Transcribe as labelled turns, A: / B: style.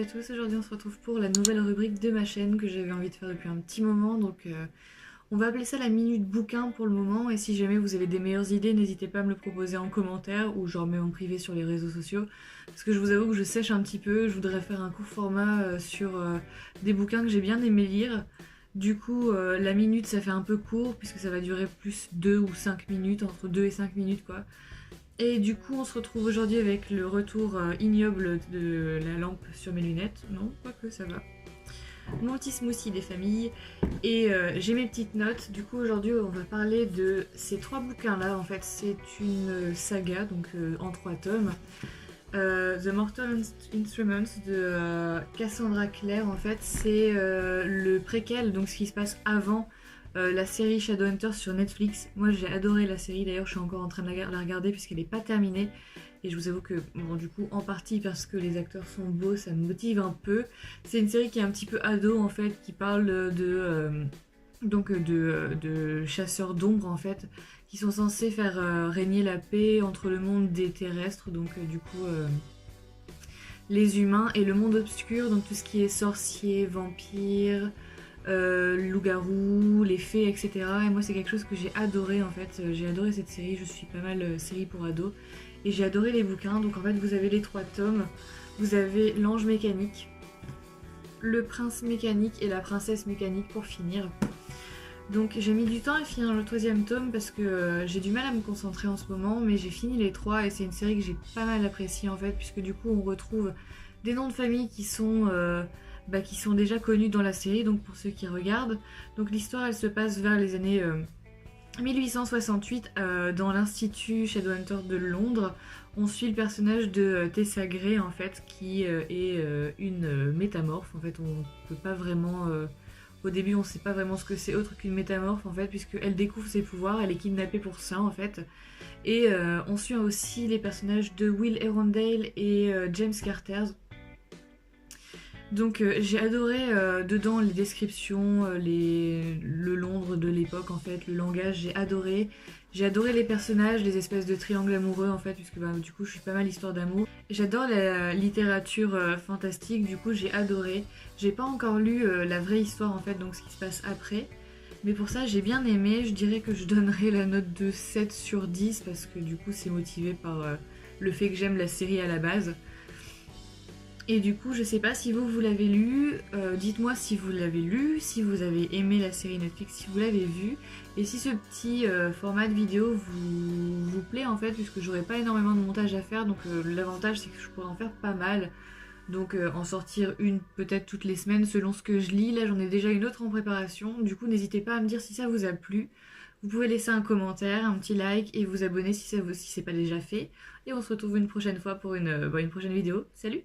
A: à tous, aujourd'hui on se retrouve pour la nouvelle rubrique de ma chaîne que j'avais envie de faire depuis un petit moment, donc on va appeler ça la minute bouquin pour le moment, et si jamais vous avez des meilleures idées, n'hésitez pas à me le proposer en commentaire ou genre même en privé sur les réseaux sociaux, parce que je vous avoue que je sèche un petit peu, je voudrais faire un court format sur des bouquins que j'ai bien aimé lire. Du coup, la minute ça fait un peu court puisque ça va durer plus 2 ou 5 minutes, entre 2 et 5 minutes quoi. Et du coup, on se retrouve aujourd'hui avec le retour ignoble de la lampe sur mes lunettes. Non, quoique ça va. Mon petit smoothie des familles. Et j'ai mes petites notes. Du coup, aujourd'hui, on va parler de ces 3 bouquins-là. En fait, c'est une saga, donc en 3 tomes. The Mortal Instruments de Cassandra Clare, en fait, c'est le préquel, donc ce qui se passe avant la série Shadowhunters sur Netflix. Moi j'ai adoré la série, d'ailleurs je suis encore en train de la regarder puisqu'elle n'est pas terminée. Et je vous avoue que, bon, du coup, en partie parce que les acteurs sont beaux, ça me motive un peu. C'est une série qui est un petit peu ado en fait, qui parle de chasseurs d'ombre en fait, qui sont censés faire régner la paix entre le monde des terrestres, donc les humains, et le monde obscur, donc tout ce qui est sorciers, vampires, loups-garous, les fées, etc. Et moi c'est quelque chose que j'ai adoré en fait, j'ai adoré cette série, je suis pas mal série pour ados, et j'ai adoré les bouquins. Donc en fait vous avez les 3 tomes, vous avez l'ange mécanique, le prince mécanique et la princesse mécanique pour finir. Donc j'ai mis du temps à finir le 3e tome parce que j'ai du mal à me concentrer en ce moment, mais j'ai fini les 3 et c'est une série que j'ai pas mal appréciée en fait, puisque du coup on retrouve des noms de famille qui sont déjà connus dans la série, donc pour ceux qui regardent. Donc l'histoire elle se passe vers les années 1868 dans l'institut Shadowhunter de Londres. On suit le personnage de Tessa Gray en fait, qui est une métamorphe. En fait on peut pas vraiment... Au début, on sait pas vraiment ce que c'est autre qu'une métamorphe en fait, puisqu'elle découvre ses pouvoirs, elle est kidnappée pour ça en fait. Et on suit aussi les personnages de Will Arundel et James Carter. Donc j'ai adoré dedans les descriptions, le Londres de l'époque en fait, le langage, j'ai adoré. J'ai adoré les personnages, les espèces de triangles amoureux en fait, puisque du coup je suis pas mal histoire d'amour. J'adore la littérature fantastique, du coup j'ai adoré. J'ai pas encore lu la vraie histoire en fait, donc ce qui se passe après. Mais pour ça j'ai bien aimé, je dirais que je donnerais la note de 7 sur 10 parce que du coup c'est motivé par le fait que j'aime la série à la base. Et du coup, je sais pas si vous l'avez lu, dites-moi si vous l'avez lu, si vous avez aimé la série Netflix, si vous l'avez vue, et si ce petit format de vidéo vous plaît en fait, puisque j'aurai pas énormément de montage à faire, donc l'avantage c'est que je pourrais en faire pas mal, donc en sortir une peut-être toutes les semaines selon ce que je lis. Là j'en ai déjà une autre en préparation, du coup n'hésitez pas à me dire si ça vous a plu. Vous pouvez laisser un commentaire, un petit like et vous abonner si c'est pas déjà fait. Et on se retrouve une prochaine fois pour une prochaine vidéo. Salut!